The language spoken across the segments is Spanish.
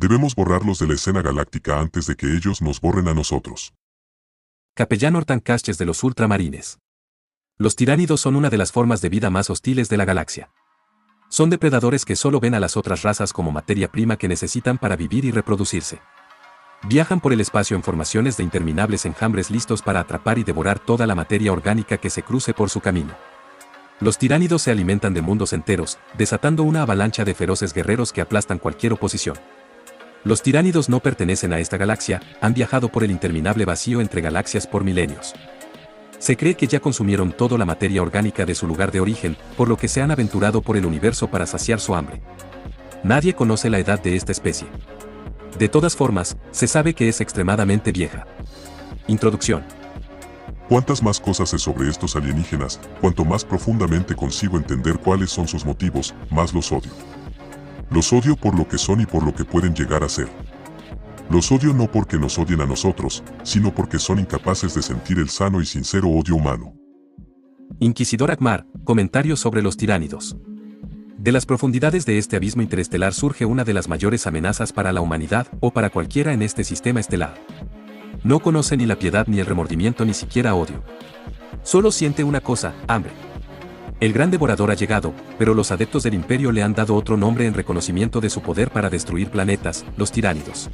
Debemos borrarlos de la escena galáctica antes de que ellos nos borren a nosotros. Capellán Hortancasches de los ultramarines. Los tiránidos son una de las formas de vida más hostiles de la galaxia. Son depredadores que solo ven a las otras razas como materia prima que necesitan para vivir y reproducirse. Viajan por el espacio en formaciones de interminables enjambres listos para atrapar y devorar toda la materia orgánica que se cruce por su camino. Los tiránidos se alimentan de mundos enteros, desatando una avalancha de feroces guerreros que aplastan cualquier oposición. Los tiránidos no pertenecen a esta galaxia, han viajado por el interminable vacío entre galaxias por milenios. Se cree que ya consumieron toda la materia orgánica de su lugar de origen, por lo que se han aventurado por el universo para saciar su hambre. Nadie conoce la edad de esta especie. De todas formas, se sabe que es extremadamente vieja. Introducción. Cuantas más cosas sé sobre estos alienígenas, cuanto más profundamente consigo entender cuáles son sus motivos, más los odio. Los odio por lo que son y por lo que pueden llegar a ser. Los odio no porque nos odien a nosotros, sino porque son incapaces de sentir el sano y sincero odio humano. Inquisidor Akmar, comentarios sobre los tiránidos. De las profundidades de este abismo interestelar surge una de las mayores amenazas para la humanidad o para cualquiera en este sistema estelar. No conoce ni la piedad ni el remordimiento ni siquiera odio. Solo siente una cosa, hambre. El gran devorador ha llegado, pero los adeptos del imperio le han dado otro nombre en reconocimiento de su poder para destruir planetas, los tiránidos.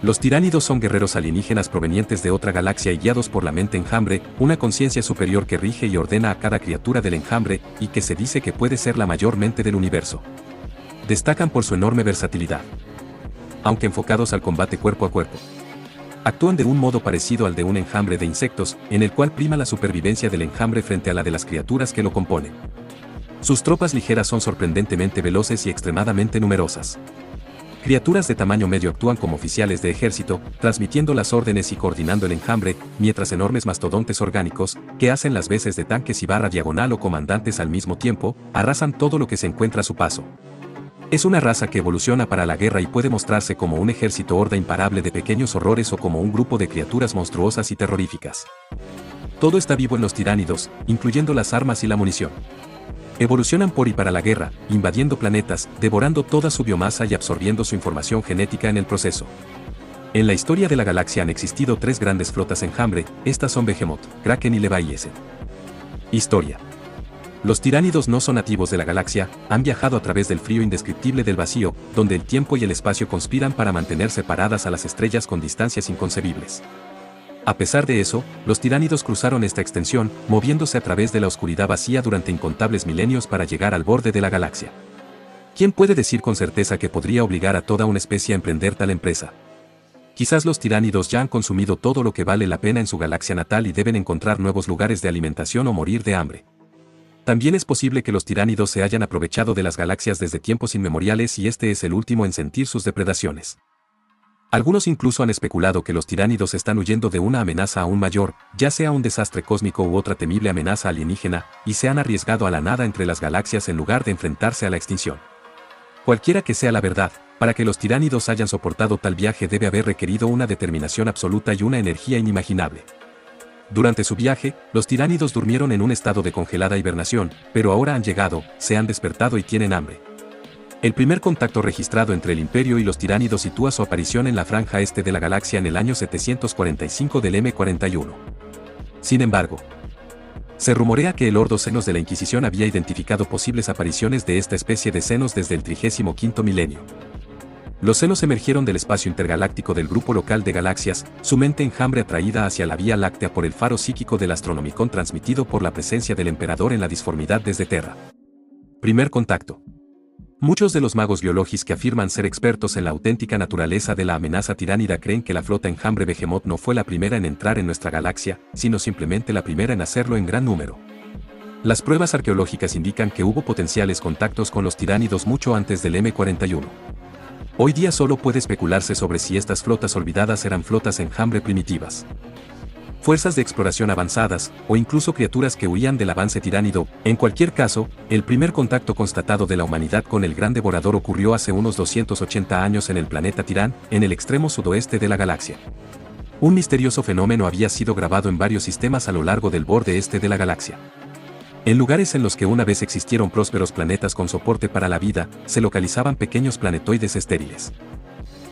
Los tiránidos son guerreros alienígenas provenientes de otra galaxia y guiados por la mente enjambre, una conciencia superior que rige y ordena a cada criatura del enjambre, y que se dice que puede ser la mayor mente del universo. Destacan por su enorme versatilidad. Aunque enfocados al combate cuerpo a cuerpo. Actúan de un modo parecido al de un enjambre de insectos, en el cual prima la supervivencia del enjambre frente a la de las criaturas que lo componen. Sus tropas ligeras son sorprendentemente veloces y extremadamente numerosas. Criaturas de tamaño medio actúan como oficiales de ejército, transmitiendo las órdenes y coordinando el enjambre, mientras enormes mastodontes orgánicos, que hacen las veces de tanques y barra diagonal o comandantes al mismo tiempo, arrasan todo lo que se encuentra a su paso. Es una raza que evoluciona para la guerra y puede mostrarse como un ejército horda imparable de pequeños horrores o como un grupo de criaturas monstruosas y terroríficas. Todo está vivo en los tiránidos, incluyendo las armas y la munición. Evolucionan por y para la guerra, invadiendo planetas, devorando toda su biomasa y absorbiendo su información genética en el proceso. En la historia de la galaxia han existido 3 grandes flotas enjambre, estas son Behemoth, Kraken y Leviathan. Historia. Los tiránidos no son nativos de la galaxia, han viajado a través del frío indescriptible del vacío, donde el tiempo y el espacio conspiran para mantener separadas a las estrellas con distancias inconcebibles. A pesar de eso, los tiránidos cruzaron esta extensión, moviéndose a través de la oscuridad vacía durante incontables milenios para llegar al borde de la galaxia. ¿Quién puede decir con certeza que podría obligar a toda una especie a emprender tal empresa? Quizás los tiránidos ya han consumido todo lo que vale la pena en su galaxia natal y deben encontrar nuevos lugares de alimentación o morir de hambre. También es posible que los tiránidos se hayan aprovechado de las galaxias desde tiempos inmemoriales y este es el último en sentir sus depredaciones. Algunos incluso han especulado que los tiránidos están huyendo de una amenaza aún mayor, ya sea un desastre cósmico u otra temible amenaza alienígena, y se han arriesgado a la nada entre las galaxias en lugar de enfrentarse a la extinción. Cualquiera que sea la verdad, para que los tiránidos hayan soportado tal viaje debe haber requerido una determinación absoluta y una energía inimaginable. Durante su viaje, los tiránidos durmieron en un estado de congelada hibernación, pero ahora han llegado, se han despertado y tienen hambre. El primer contacto registrado entre el Imperio y los tiránidos sitúa su aparición en la franja este de la galaxia en el año 745 del M41. Sin embargo, se rumorea que el Ordo Xenos de la Inquisición había identificado posibles apariciones de esta especie de xenos desde el 35º milenio. Los xenos emergieron del espacio intergaláctico del grupo local de galaxias, su mente enjambre atraída hacia la Vía Láctea por el faro psíquico del Astronomicon transmitido por la presencia del Emperador en la disformidad desde Terra. Primer contacto. Muchos de los magos biológicos que afirman ser expertos en la auténtica naturaleza de la amenaza tiránida creen que la flota enjambre Behemoth no fue la primera en entrar en nuestra galaxia, sino simplemente la primera en hacerlo en gran número. Las pruebas arqueológicas indican que hubo potenciales contactos con los tiránidos mucho antes del M41. Hoy día solo puede especularse sobre si estas flotas olvidadas eran flotas enjambre primitivas, fuerzas de exploración avanzadas, o incluso criaturas que huían del avance tiránido. En cualquier caso, el primer contacto constatado de la humanidad con el gran devorador ocurrió hace unos 280 años en el planeta Tirán, en el extremo sudoeste de la galaxia. Un misterioso fenómeno había sido grabado en varios sistemas a lo largo del borde este de la galaxia. En lugares en los que una vez existieron prósperos planetas con soporte para la vida, se localizaban pequeños planetoides estériles.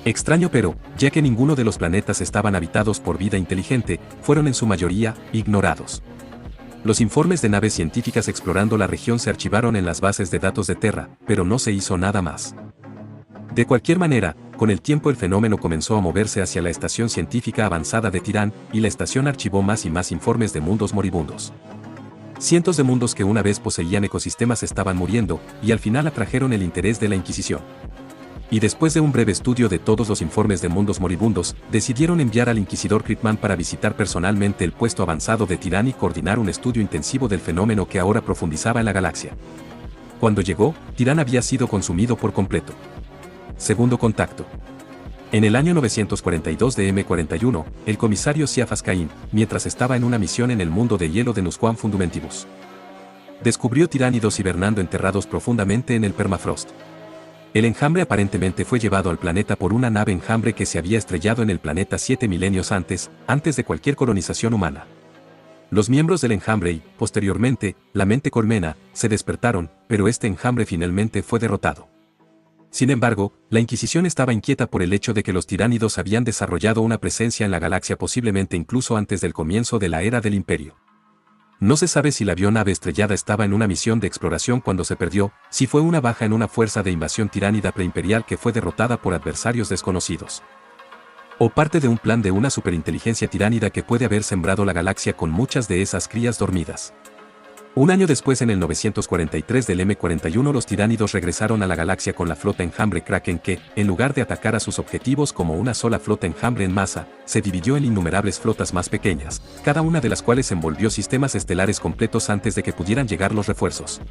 Extraño pero, ya que ninguno de los planetas estaban habitados por vida inteligente, fueron en su mayoría ignorados. Los informes de naves científicas explorando la región se archivaron en las bases de datos de Terra, pero no se hizo nada más. De cualquier manera, con el tiempo el fenómeno comenzó a moverse hacia la estación científica avanzada de Tirán, y la estación archivó más y más informes de mundos moribundos. Cientos de mundos que una vez poseían ecosistemas estaban muriendo, y al final atrajeron el interés de la Inquisición. Y después de un breve estudio de todos los informes de mundos moribundos, decidieron enviar al inquisidor Kryptman para visitar personalmente el puesto avanzado de Tirán y coordinar un estudio intensivo del fenómeno que ahora profundizaba en la galaxia. Cuando llegó, Tirán había sido consumido por completo. Segundo contacto. En el año 942 de M41, el comisario Siafas Caín, mientras estaba en una misión en el mundo de hielo de Nusquam Fundumentibus, descubrió tiránidos hibernando enterrados profundamente en el permafrost. El enjambre aparentemente fue llevado al planeta por una nave enjambre que se había estrellado en el planeta 7 milenios antes de cualquier colonización humana. Los miembros del enjambre y, posteriormente, la mente colmena, se despertaron, pero este enjambre finalmente fue derrotado. Sin embargo, la Inquisición estaba inquieta por el hecho de que los tiránidos habían desarrollado una presencia en la galaxia posiblemente incluso antes del comienzo de la era del Imperio. No se sabe si la avionave estrellada estaba en una misión de exploración cuando se perdió, si fue una baja en una fuerza de invasión tiránida preimperial que fue derrotada por adversarios desconocidos, o parte de un plan de una superinteligencia tiránida que puede haber sembrado la galaxia con muchas de esas crías dormidas. Un año después, en el 943 del M41, los tiránidos regresaron a la galaxia con la flota enjambre Kraken que, en lugar de atacar a sus objetivos como una sola flota enjambre en masa, se dividió en innumerables flotas más pequeñas, cada una de las cuales envolvió sistemas estelares completos antes de que pudieran llegar los refuerzos.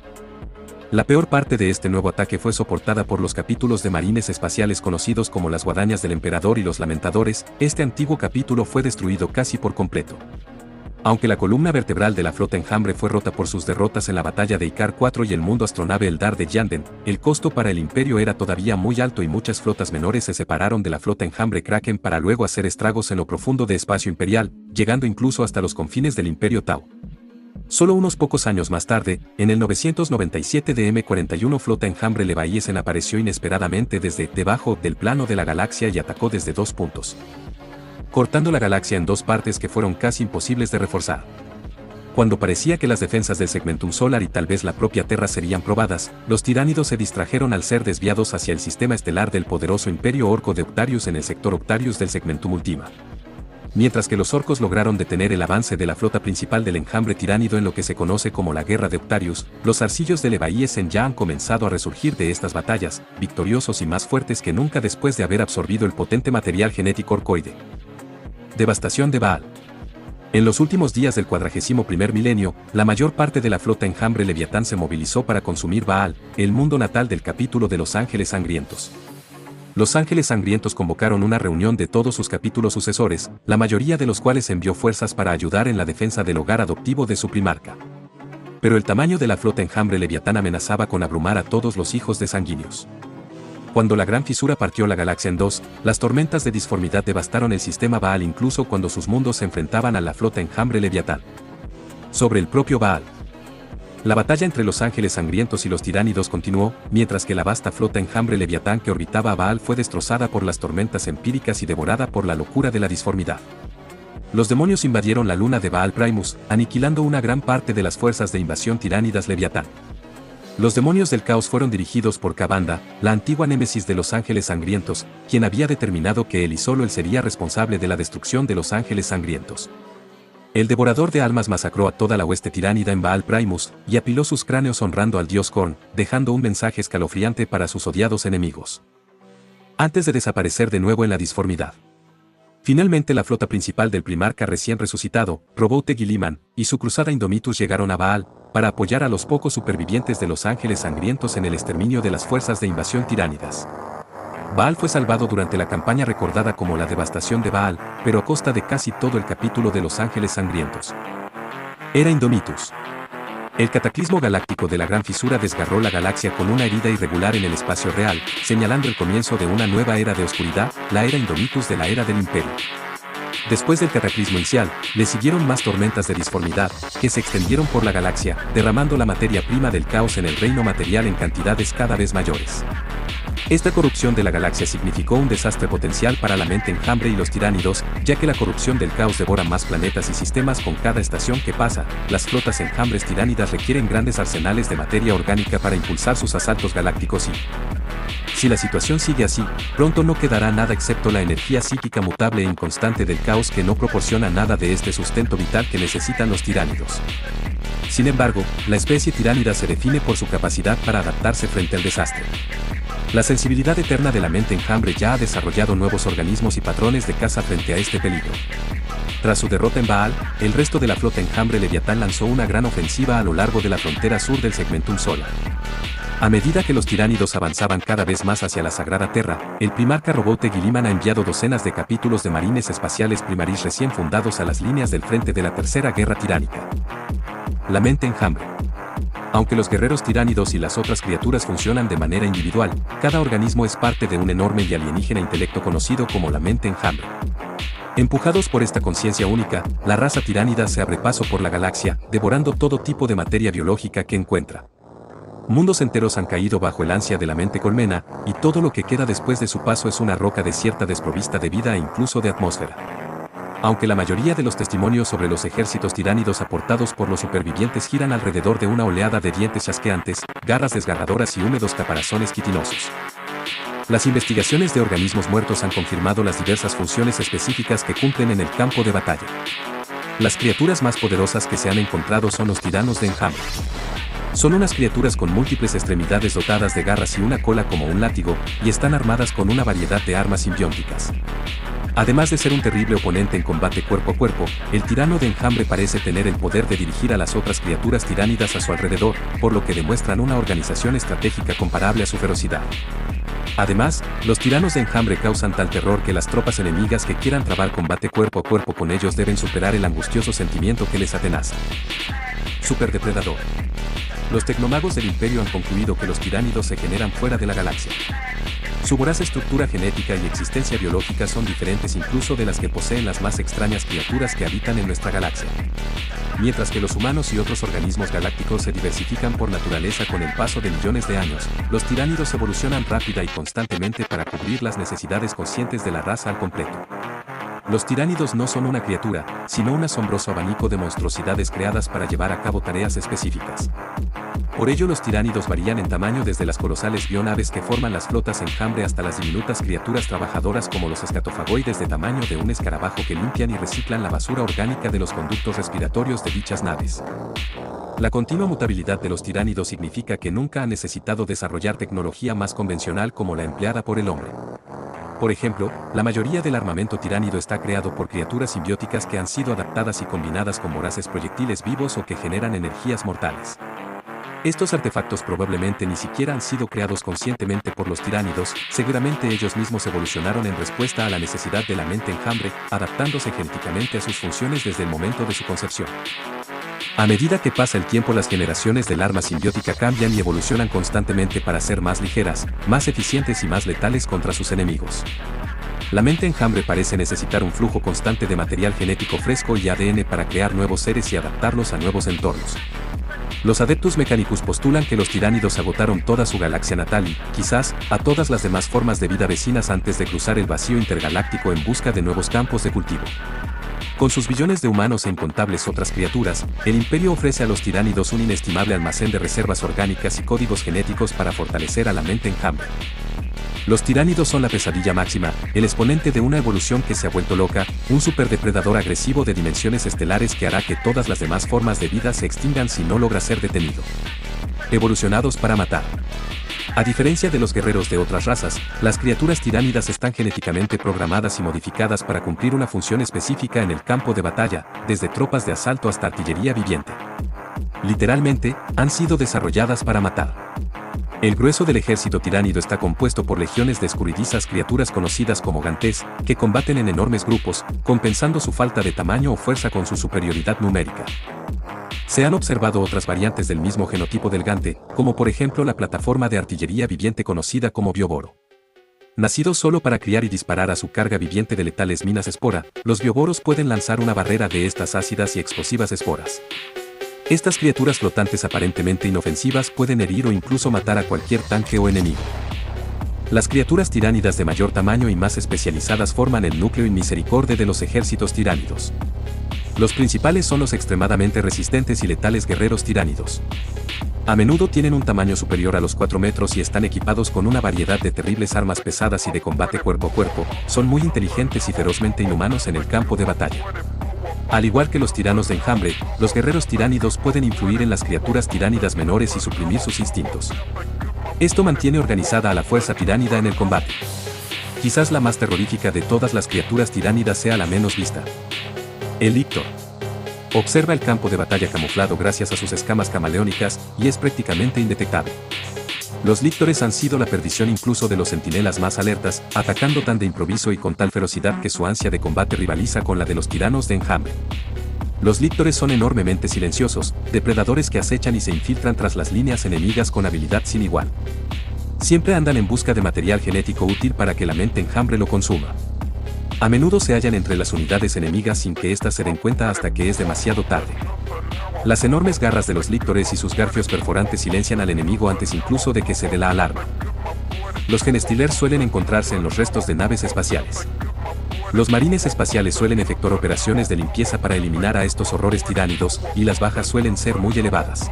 La peor parte de este nuevo ataque fue soportada por los capítulos de marines espaciales conocidos como las Guadañas del Emperador y los Lamentadores. Este antiguo capítulo fue destruido casi por completo. Aunque la columna vertebral de la flota enjambre fue rota por sus derrotas en la batalla de Icar 4 y el mundo astronave Eldar de Yanden, el costo para el Imperio era todavía muy alto y muchas flotas menores se separaron de la flota enjambre Kraken para luego hacer estragos en lo profundo de espacio imperial, llegando incluso hasta los confines del Imperio Tau. Solo unos pocos años más tarde, en el 997 de M41, flota enjambre Leviathan apareció inesperadamente desde debajo del plano de la galaxia y atacó desde 2 puntos, cortando la galaxia en 2 partes que fueron casi imposibles de reforzar. Cuando parecía que las defensas del Segmentum Solar y tal vez la propia Terra serían probadas, los tiránidos se distrajeron al ser desviados hacia el sistema estelar del poderoso Imperio Orco de Octarius en el sector Octarius del Segmentum Ultima. Mientras que los orcos lograron detener el avance de la flota principal del enjambre tiránido en lo que se conoce como la Guerra de Octarius, los arcillos de Leviathan ya han comenzado a resurgir de estas batallas, victoriosos y más fuertes que nunca después de haber absorbido el potente material genético orcoide. Devastación de Baal. En los últimos días del 41º milenio, la mayor parte de la flota enjambre Leviatán se movilizó para consumir Baal, el mundo natal del capítulo de los Ángeles Sangrientos. Los Ángeles Sangrientos convocaron una reunión de todos sus capítulos sucesores, la mayoría de los cuales envió fuerzas para ayudar en la defensa del hogar adoptivo de su primarca. Pero el tamaño de la flota enjambre Leviatán amenazaba con abrumar a todos los hijos de sanguíneos. Cuando la gran fisura partió la galaxia en 2, las tormentas de disformidad devastaron el sistema Baal incluso cuando sus mundos se enfrentaban a la flota enjambre Leviatán. Sobre el propio Baal. La batalla entre los ángeles sangrientos y los tiránidos continuó, mientras que la vasta flota enjambre Leviatán que orbitaba a Baal fue destrozada por las tormentas empíricas y devorada por la locura de la disformidad. Los demonios invadieron la luna de Baal Primus, aniquilando una gran parte de las fuerzas de invasión tiránidas Leviatán. Los demonios del caos fueron dirigidos por Kabanda, la antigua némesis de los ángeles sangrientos, quien había determinado que él y solo él sería responsable de la destrucción de los ángeles sangrientos. El devorador de almas masacró a toda la hueste tiránida en Baal Primus, y apiló sus cráneos honrando al dios Korn, dejando un mensaje escalofriante para sus odiados enemigos, antes de desaparecer de nuevo en la disformidad. Finalmente la flota principal del primarca recién resucitado, Roboute Guilliman, y su cruzada Indomitus llegaron a Baal, para apoyar a los pocos supervivientes de los ángeles sangrientos en el exterminio de las fuerzas de invasión tiránidas. Baal fue salvado durante la campaña recordada como la devastación de Baal, pero a costa de casi todo el capítulo de los ángeles sangrientos. Era Indomitus. El cataclismo galáctico de la Gran Fisura desgarró la galaxia con una herida irregular en el espacio real, señalando el comienzo de una nueva era de oscuridad, la era Indomitus de la era del Imperio. Después del cataclismo inicial, le siguieron más tormentas de disformidad, que se extendieron por la galaxia, derramando la materia prima del caos en el reino material en cantidades cada vez mayores. Esta corrupción de la galaxia significó un desastre potencial para la mente enjambre y los tiránidos, ya que la corrupción del caos devora más planetas y sistemas con cada estación que pasa. Las flotas enjambres tiránidas requieren grandes arsenales de materia orgánica para impulsar sus asaltos galácticos y, si la situación sigue así, pronto no quedará nada excepto la energía psíquica mutable e inconstante del caos que no proporciona nada de este sustento vital que necesitan los tiránidos. Sin embargo, la especie tiránida se define por su capacidad para adaptarse frente al desastre. La sensibilidad eterna de la mente enjambre ya ha desarrollado nuevos organismos y patrones de caza frente a este peligro. Tras su derrota en Baal, el resto de la flota enjambre Leviatán lanzó una gran ofensiva a lo largo de la frontera sur del Segmentum Solar. A medida que los tiránidos avanzaban cada vez más hacia la Sagrada Terra, el primarca Roboute Guilliman ha enviado docenas de capítulos de marines espaciales primaris recién fundados a las líneas del frente de la Tercera Guerra Tiránica. La mente enjambre. Aunque los guerreros tiránidos y las otras criaturas funcionan de manera individual, cada organismo es parte de un enorme y alienígena intelecto conocido como la mente enjambre. Empujados por esta conciencia única, la raza tiránida se abre paso por la galaxia, devorando todo tipo de materia biológica que encuentra. Mundos enteros han caído bajo el ansia de la mente colmena, y todo lo que queda después de su paso es una roca desierta desprovista de vida e incluso de atmósfera. Aunque la mayoría de los testimonios sobre los ejércitos tiránidos aportados por los supervivientes giran alrededor de una oleada de dientes chasqueantes, garras desgarradoras y húmedos caparazones quitinosos. Las investigaciones de organismos muertos han confirmado las diversas funciones específicas que cumplen en el campo de batalla. Las criaturas más poderosas que se han encontrado son los tiranos de enjambre. Son unas criaturas con múltiples extremidades dotadas de garras y una cola como un látigo, y están armadas con una variedad de armas simbióticas. Además de ser un terrible oponente en combate cuerpo a cuerpo, el tirano de enjambre parece tener el poder de dirigir a las otras criaturas tiránidas a su alrededor, por lo que demuestran una organización estratégica comparable a su ferocidad. Además, los tiranos de enjambre causan tal terror que las tropas enemigas que quieran trabar combate cuerpo a cuerpo con ellos deben superar el angustioso sentimiento que les atenaza. Superdepredador. Los tecnomagos del Imperio han concluido que los tiránidos se generan fuera de la galaxia. Su voraz estructura genética y existencia biológica son diferentes incluso de las que poseen las más extrañas criaturas que habitan en nuestra galaxia. Mientras que los humanos y otros organismos galácticos se diversifican por naturaleza con el paso de millones de años, los tiránidos evolucionan rápida y constantemente para cubrir las necesidades conscientes de la raza al completo. Los tiránidos no son una criatura, sino un asombroso abanico de monstruosidades creadas para llevar a cabo tareas específicas. Por ello los tiránidos varían en tamaño desde las colosales bionaves que forman las flotas enjambre hasta las diminutas criaturas trabajadoras como los escatofagoides de tamaño de un escarabajo que limpian y reciclan la basura orgánica de los conductos respiratorios de dichas naves. La continua mutabilidad de los tiránidos significa que nunca han necesitado desarrollar tecnología más convencional como la empleada por el hombre. Por ejemplo, la mayoría del armamento tiránido está creado por criaturas simbióticas que han sido adaptadas y combinadas con voraces proyectiles vivos o que generan energías mortales. Estos artefactos probablemente ni siquiera han sido creados conscientemente por los tiránidos, seguramente ellos mismos evolucionaron en respuesta a la necesidad de la mente enjambre, adaptándose genéticamente a sus funciones desde el momento de su concepción. A medida que pasa el tiempo, las generaciones del arma simbiótica cambian y evolucionan constantemente para ser más ligeras, más eficientes y más letales contra sus enemigos. La mente enjambre parece necesitar un flujo constante de material genético fresco y ADN para crear nuevos seres y adaptarlos a nuevos entornos. Los Adeptus Mechanicus postulan que los tiránidos agotaron toda su galaxia natal y, quizás, a todas las demás formas de vida vecinas antes de cruzar el vacío intergaláctico en busca de nuevos campos de cultivo. Con sus billones de humanos e incontables otras criaturas, el Imperio ofrece a los tiránidos un inestimable almacén de reservas orgánicas y códigos genéticos para fortalecer a la mente enjambre. Los tiránidos son la pesadilla máxima, el exponente de una evolución que se ha vuelto loca, un superdepredador agresivo de dimensiones estelares que hará que todas las demás formas de vida se extingan si no logra ser detenido. Evolucionados para matar. A diferencia de los guerreros de otras razas, las criaturas tiránidas están genéticamente programadas y modificadas para cumplir una función específica en el campo de batalla, desde tropas de asalto hasta artillería viviente. Literalmente, han sido desarrolladas para matar. El grueso del ejército tiránido está compuesto por legiones de escurridizas criaturas conocidas como gantés, que combaten en enormes grupos, compensando su falta de tamaño o fuerza con su superioridad numérica. Se han observado otras variantes del mismo genotipo del gante, como por ejemplo la plataforma de artillería viviente conocida como bioboro. Nacidos solo para criar y disparar a su carga viviente de letales minas espora, los bioboros pueden lanzar una barrera de estas ácidas y explosivas esporas. Estas criaturas flotantes aparentemente inofensivas pueden herir o incluso matar a cualquier tanque o enemigo. Las criaturas tiránidas de mayor tamaño y más especializadas forman el núcleo inmisericorde de los ejércitos tiránidos. Los principales son los extremadamente resistentes y letales guerreros tiránidos. A menudo tienen un tamaño superior a los 4 metros y están equipados con una variedad de terribles armas pesadas y de combate cuerpo a cuerpo, son muy inteligentes y ferozmente inhumanos en el campo de batalla. Al igual que los tiranos de enjambre, los guerreros tiránidos pueden influir en las criaturas tiránidas menores y suprimir sus instintos. Esto mantiene organizada a la fuerza tiránida en el combate. Quizás la más terrorífica de todas las criaturas tiránidas sea la menos vista. El lictor. Observa el campo de batalla camuflado gracias a sus escamas camaleónicas, y es prácticamente indetectable. Los líctores han sido la perdición incluso de los centinelas más alertas, atacando tan de improviso y con tal ferocidad que su ansia de combate rivaliza con la de los tiranos de enjambre. Los líctores son enormemente silenciosos, depredadores que acechan y se infiltran tras las líneas enemigas con habilidad sin igual. Siempre andan en busca de material genético útil para que la mente enjambre lo consuma. A menudo se hallan entre las unidades enemigas sin que éstas se den cuenta hasta que es demasiado tarde. Las enormes garras de los líctores y sus garfios perforantes silencian al enemigo antes incluso de que se dé la alarma. Los Genestilers suelen encontrarse en los restos de naves espaciales. Los marines espaciales suelen efectuar operaciones de limpieza para eliminar a estos horrores tiránidos, y las bajas suelen ser muy elevadas.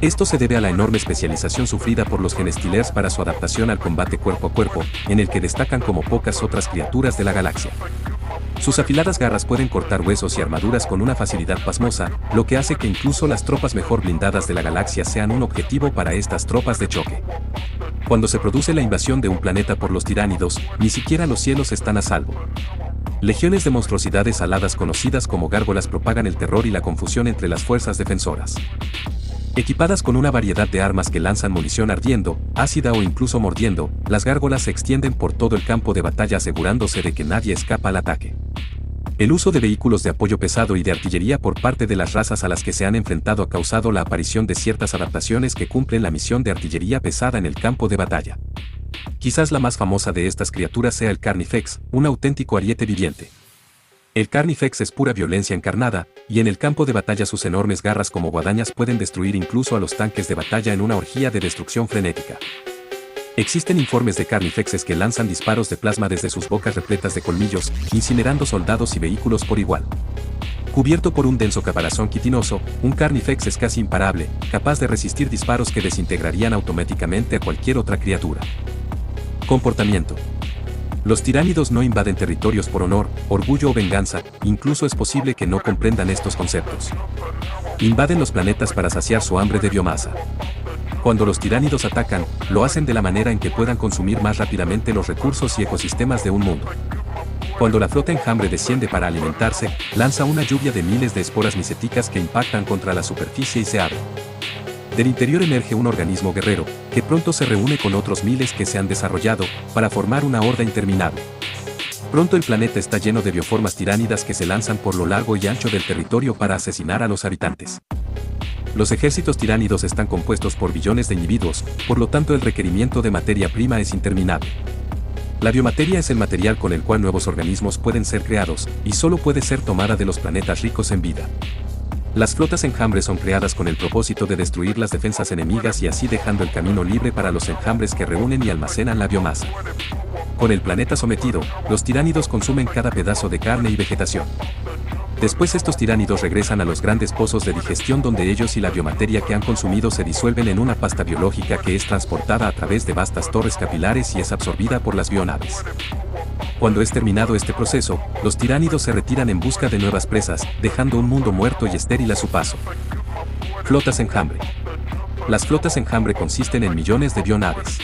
Esto se debe a la enorme especialización sufrida por los Genestilers para su adaptación al combate cuerpo a cuerpo, en el que destacan como pocas otras criaturas de la galaxia. Sus afiladas garras pueden cortar huesos y armaduras con una facilidad pasmosa, lo que hace que incluso las tropas mejor blindadas de la galaxia sean un objetivo para estas tropas de choque. Cuando se produce la invasión de un planeta por los tiránidos, ni siquiera los cielos están a salvo. Legiones de monstruosidades aladas conocidas como gárgolas propagan el terror y la confusión entre las fuerzas defensoras. Equipadas con una variedad de armas que lanzan munición ardiendo, ácida o incluso mordiendo, las gárgolas se extienden por todo el campo de batalla asegurándose de que nadie escapa al ataque. El uso de vehículos de apoyo pesado y de artillería por parte de las razas a las que se han enfrentado ha causado la aparición de ciertas adaptaciones que cumplen la misión de artillería pesada en el campo de batalla. Quizás la más famosa de estas criaturas sea el Carnifex, un auténtico ariete viviente. El Carnifex es pura violencia encarnada, y en el campo de batalla sus enormes garras como guadañas pueden destruir incluso a los tanques de batalla en una orgía de destrucción frenética. Existen informes de Carnifexes que lanzan disparos de plasma desde sus bocas repletas de colmillos, incinerando soldados y vehículos por igual. Cubierto por un denso caparazón quitinoso, un Carnifex es casi imparable, capaz de resistir disparos que desintegrarían automáticamente a cualquier otra criatura. Comportamiento. Los tiránidos no invaden territorios por honor, orgullo o venganza, incluso es posible que no comprendan estos conceptos. Invaden los planetas para saciar su hambre de biomasa. Cuando los tiránidos atacan, lo hacen de la manera en que puedan consumir más rápidamente los recursos y ecosistemas de un mundo. Cuando la flota enjambre desciende para alimentarse, lanza una lluvia de miles de esporas miceticas que impactan contra la superficie y se abren. Del interior emerge un organismo guerrero, que pronto se reúne con otros miles que se han desarrollado, para formar una horda interminable. Pronto el planeta está lleno de bioformas tiránidas que se lanzan por lo largo y ancho del territorio para asesinar a los habitantes. Los ejércitos tiránidos están compuestos por billones de individuos, por lo tanto el requerimiento de materia prima es interminable. La biomateria es el material con el cual nuevos organismos pueden ser creados, y solo puede ser tomada de los planetas ricos en vida. Las flotas enjambres son creadas con el propósito de destruir las defensas enemigas y así dejando el camino libre para los enjambres que reúnen y almacenan la biomasa. Con el planeta sometido, los tiránidos consumen cada pedazo de carne y vegetación. Después estos tiránidos regresan a los grandes pozos de digestión donde ellos y la biomateria que han consumido se disuelven en una pasta biológica que es transportada a través de vastas torres capilares y es absorbida por las bionaves. Cuando es terminado este proceso, los tiránidos se retiran en busca de nuevas presas, dejando un mundo muerto y estéril a su paso. Flotas enjambre. Las flotas enjambre consisten en millones de bionaves.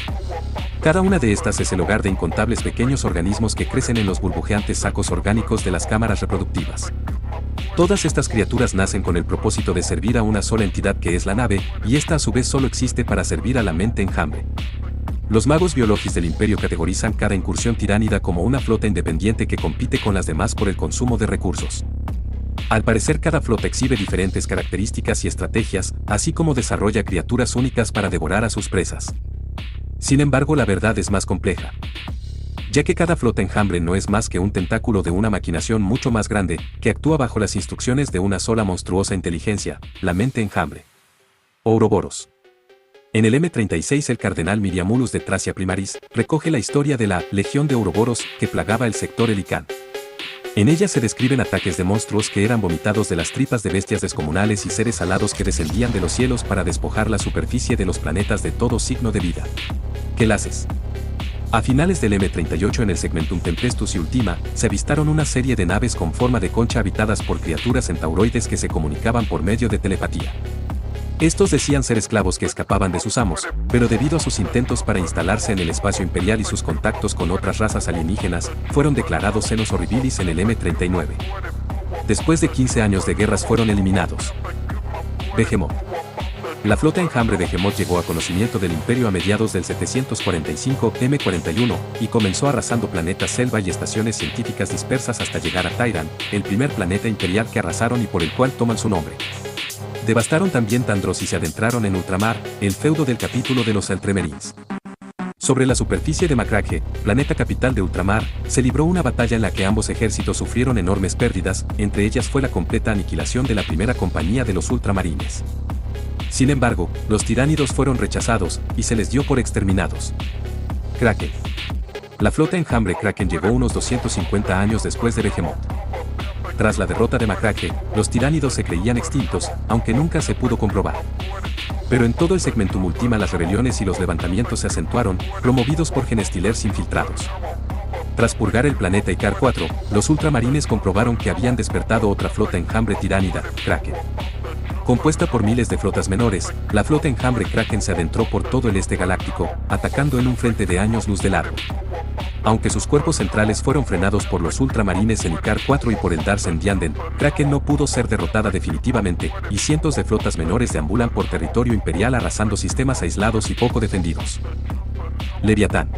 Cada una de estas es el hogar de incontables pequeños organismos que crecen en los burbujeantes sacos orgánicos de las cámaras reproductivas. Todas estas criaturas nacen con el propósito de servir a una sola entidad que es la nave, y esta a su vez solo existe para servir a la mente enjambre. Los magos biologis del Imperio categorizan cada incursión tiránida como una flota independiente que compite con las demás por el consumo de recursos. Al parecer cada flota exhibe diferentes características y estrategias, así como desarrolla criaturas únicas para devorar a sus presas. Sin embargo, la verdad es más compleja, ya que cada flota enjambre no es más que un tentáculo de una maquinación mucho más grande, que actúa bajo las instrucciones de una sola monstruosa inteligencia, la mente enjambre. Ouroboros. En el M36 el cardenal Miriamulus de Tracia Primaris recoge la historia de la legión de Ouroboros que plagaba el sector Helicán. En ella se describen ataques de monstruos que eran vomitados de las tripas de bestias descomunales y seres alados que descendían de los cielos para despojar la superficie de los planetas de todo signo de vida. Quelaces. A finales del M38 en el Segmentum Tempestus y Ultima, se avistaron una serie de naves con forma de concha habitadas por criaturas centauroides que se comunicaban por medio de telepatía. Estos decían ser esclavos que escapaban de sus amos, pero debido a sus intentos para instalarse en el espacio imperial y sus contactos con otras razas alienígenas, fueron declarados Xenos Horribilis en el M39. Después de 15 años de guerras fueron eliminados. Behemoth. La flota enjambre Behemoth llegó a conocimiento del Imperio a mediados del 745 M41 y comenzó arrasando planetas selva y estaciones científicas dispersas hasta llegar a Tyran, el primer planeta imperial que arrasaron y por el cual toman su nombre. Devastaron también Tandros y se adentraron en Ultramar, el feudo del capítulo de los Ultramarines. Sobre la superficie de Macragge, planeta capital de Ultramar, se libró una batalla en la que ambos ejércitos sufrieron enormes pérdidas, entre ellas fue la completa aniquilación de la primera compañía de los Ultramarines. Sin embargo, los tiránidos fueron rechazados, y se les dio por exterminados. Kraken. La flota enjambre Kraken llegó unos 250 años después de Behemoth. Tras la derrota de Macragge, los tiránidos se creían extintos, aunque nunca se pudo comprobar. Pero en todo el Segmentum Ultima las rebeliones y los levantamientos se acentuaron, promovidos por Genestilers infiltrados. Tras purgar el planeta Icar 4, los ultramarines comprobaron que habían despertado otra flota enjambre tiránida, Kraken. Compuesta por miles de flotas menores, la flota enjambre Kraken se adentró por todo el este galáctico, atacando en un frente de años luz de largo. Aunque sus cuerpos centrales fueron frenados por los ultramarines en Icar 4 y por el Darsen Dianden, Kraken no pudo ser derrotada definitivamente, y cientos de flotas menores deambulan por territorio imperial arrasando sistemas aislados y poco defendidos. Leviatán.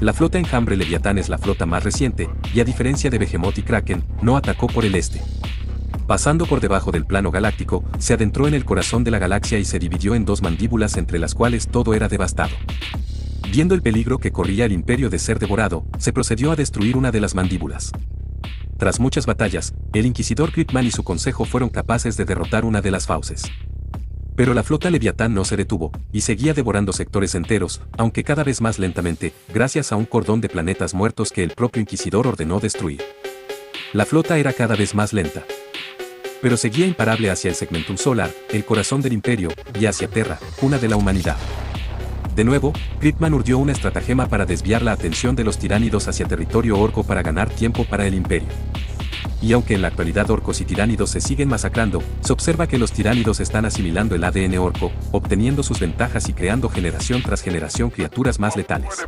La flota enjambre Leviatán es la flota más reciente, y a diferencia de Behemoth y Kraken, no atacó por el este. Pasando por debajo del plano galáctico, se adentró en el corazón de la galaxia y se dividió en dos mandíbulas entre las cuales todo era devastado. Viendo el peligro que corría el imperio de ser devorado, se procedió a destruir una de las mandíbulas. Tras muchas batallas, el inquisidor Gridman y su consejo fueron capaces de derrotar una de las fauces. Pero la flota Leviatán no se detuvo, y seguía devorando sectores enteros, aunque cada vez más lentamente, gracias a un cordón de planetas muertos que el propio inquisidor ordenó destruir. La flota era cada vez más lenta. Pero seguía imparable hacia el Segmentum Solar, el corazón del imperio, y hacia Terra, cuna de la humanidad. De nuevo, Gridman urdió una estratagema para desviar la atención de los tiránidos hacia territorio orco para ganar tiempo para el imperio. Y aunque en la actualidad orcos y tiránidos se siguen masacrando, se observa que los tiránidos están asimilando el ADN orco, obteniendo sus ventajas y creando generación tras generación criaturas más letales.